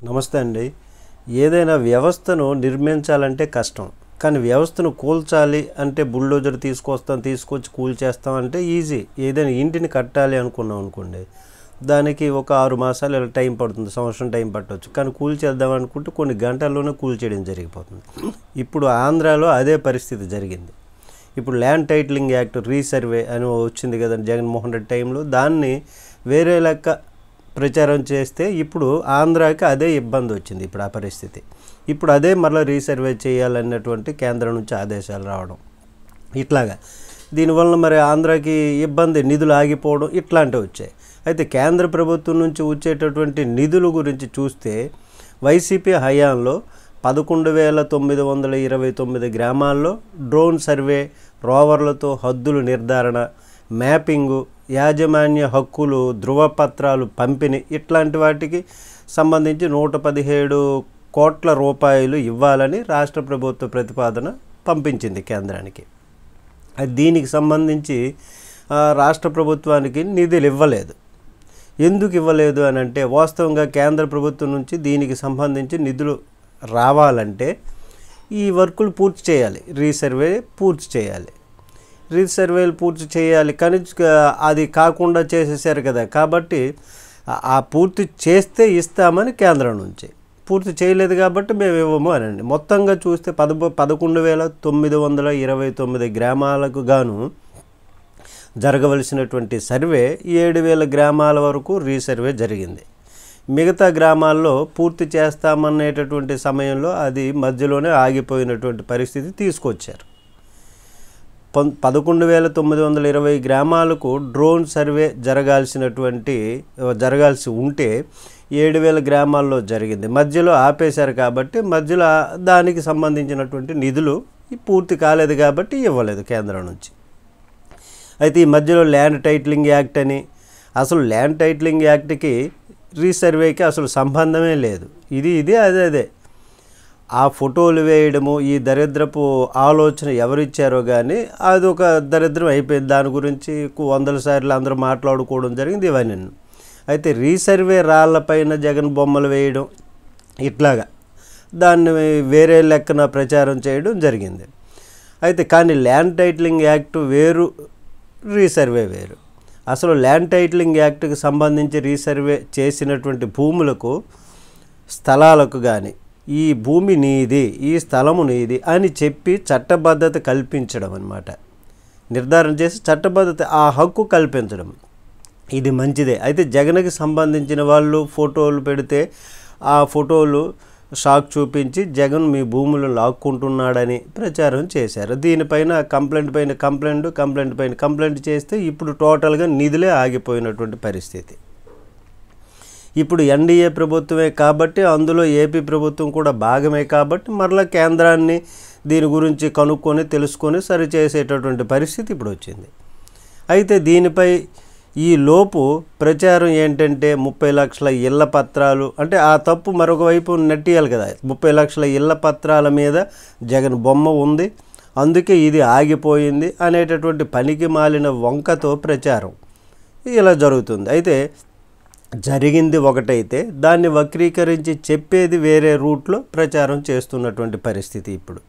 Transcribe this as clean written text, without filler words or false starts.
నమస్తే అండి. ఏదైనా వ్యవస్థను నిర్మించాలంటే కష్టం. కానీ వ్యవస్థను కూల్చాలి అంటే బుల్డోజర్ తీసుకొచ్చి కూల్చేస్తాం అంటే ఈజీ. ఏదైనా ఇంటిని కట్టాలి అనుకున్నాం అనుకోండి, దానికి ఒక 6 మాసాలు ఇలా టైం పడుతుంది, సంవత్సరం టైం పట్టవచ్చు. కానీ కూల్చేద్దాం అనుకుంటే కొన్ని గంటల్లోనే కూల్చేయడం జరిగిపోతుంది. ఇప్పుడు ఆంధ్రాలో అదే పరిస్థితి జరిగింది. ఇప్పుడు ల్యాండ్ టైటిలింగ్ యాక్ట్ రీసర్వే అని వచ్చింది కదా జగన్మోహన్ రెడ్డి టైంలో, దాన్ని వేరే లెక్క ప్రచారం చేస్తే ఇప్పుడు ఆంధ్రాకి అదే ఇబ్బంది వచ్చింది. ఇప్పుడు ఆ పరిస్థితి ఇప్పుడు అదే మళ్ళీ రీసర్వే చేయాలన్నటువంటి కేంద్రం నుంచి ఆదేశాలు రావడం, ఇట్లాగా దీనివల్ల మరి ఆంధ్రాకి ఇబ్బంది, నిధులు ఆగిపోవడం ఇట్లాంటివి వచ్చాయి. అయితే కేంద్ర ప్రభుత్వం నుంచి వచ్చేటటువంటి నిధుల గురించి చూస్తే వైసీపీ హయాంలో 11,929 గ్రామాల్లో డ్రోన్ సర్వే, రోవర్లతో హద్దులు నిర్ధారణ, మ్యాపింగు, యాజమాన్య హక్కులు, ధృవపత్రాలు పంపిణీ ఇట్లాంటి వాటికి సంబంధించి 117 కోట్ల రూపాయలు ఇవ్వాలని రాష్ట్ర ప్రభుత్వ ప్రతిపాదన పంపించింది కేంద్రానికి. దీనికి సంబంధించి రాష్ట్ర ప్రభుత్వానికి నిధులు ఇవ్వలేదు. ఎందుకు ఇవ్వలేదు అని అంటే, వాస్తవంగా కేంద్ర ప్రభుత్వం నుంచి దీనికి సంబంధించి నిధులు రావాలంటే ఈ వర్కులు పూర్తి చేయాలి, రీసర్వే పూర్తి చేయాలి, రీసర్వేలు పూర్తి చేయాలి. కానీ అది కాకుండా చేసేసారు కదా, కాబట్టి ఆ పూర్తి చేస్తే ఇస్తామని కేంద్రం నుంచి, పూర్తి చేయలేదు కాబట్టి మేము ఇవ్వము అనండి. మొత్తంగా చూస్తే 11,929 గ్రామాలకు గాను జరగవలసినటువంటి సర్వే 7,000 గ్రామాల వరకు రీసర్వే జరిగింది. మిగతా గ్రామాల్లో పూర్తి చేస్తామనేటటువంటి సమయంలో అది మధ్యలోనే ఆగిపోయినటువంటి పరిస్థితి తీసుకొచ్చారు. 11,920 గ్రామాలకు డ్రోన్ సర్వే జరగాల్సి ఉంటే 7,000 గ్రామాల్లో జరిగింది. మధ్యలో ఆపేశారు కాబట్టి మధ్యలో దానికి సంబంధించినటువంటి నిధులు పూర్తి కాలేదు కాబట్టి ఇవ్వలేదు కేంద్రం నుంచి. అయితే ఈ మధ్యలో ల్యాండ్ టైటిలింగ్ యాక్ట్ అని, అసలు ల్యాండ్ టైటిలింగ్ యాక్ట్కి రీసర్వేకి అసలు సంబంధమే లేదు. ఇది అదే ఆ ఫోటోలు వేయడము, ఈ దరిద్రపు ఆలోచన ఎవరిచ్చారో కానీ అది ఒక దరిద్రం అయిపోయింది. దాని గురించి 100 సార్లు అందరూ మాట్లాడుకోవడం జరిగింది ఇవన్నీ. అయితే రీసర్వే రాళ్లపైన జగన్ బొమ్మలు వేయడం, ఇట్లాగా దాన్ని వేరే లెక్కన ప్రచారం చేయడం జరిగింది. అయితే కానీ ల్యాండ్ టైటిలింగ్ యాక్ట్ వేరు, రీసర్వే వేరు. అసలు ల్యాండ్ టైటిలింగ్ యాక్ట్కి సంబంధించి రీసర్వే చేసినటువంటి భూములకు, స్థలాలకు కానీ ఈ భూమి నీది, ఈ స్థలము నీది అని చెప్పి చట్టబద్ధత కల్పించడం అన్నమాట. నిర్ధారణ చేసి చట్టబద్ధత, ఆ హక్కు కల్పించడం, ఇది మంచిదే. అయితే జగన్కి సంబంధించిన వాళ్ళు ఫోటోలు పెడితే ఆ ఫోటోలు షాక్ చూపించి జగన్ మీ భూములు లాక్కుంటున్నాడని ప్రచారం చేశారు. దీనిపైన కంప్లైంట్ చేస్తే ఇప్పుడు టోటల్గా నిధులే ఆగిపోయినటువంటి పరిస్థితి. ఇప్పుడు ఎన్డీఏ ప్రభుత్వమే కాబట్టి, అందులో ఏపీ ప్రభుత్వం కూడా భాగమే కాబట్టి మరలా కేంద్రాన్ని దీని గురించి కనుక్కొని తెలుసుకొని సరిచేసేటటువంటి పరిస్థితి ఇప్పుడు వచ్చింది. అయితే దీనిపై ఈ లోపు ప్రచారం ఏంటంటే 30 లక్షల ఇళ్ల పత్రాలు, అంటే ఆ తప్పు మరొక వైపు నెట్టియాలి కదా. 30 లక్షల ఇళ్ల పత్రాల మీద జగన్ బొమ్మ ఉంది, అందుకే ఇది ఆగిపోయింది అనేటటువంటి పనికి మాలిన వంకతో ప్రచారం ఇలా జరుగుతుంది. అయితే జరిగింది ఒకటైతే దాన్ని వక్రీకరించి చెప్పేది వేరే రూట్లో ప్రచారం చేస్తున్నటువంటి పరిస్థితి ఇప్పుడు.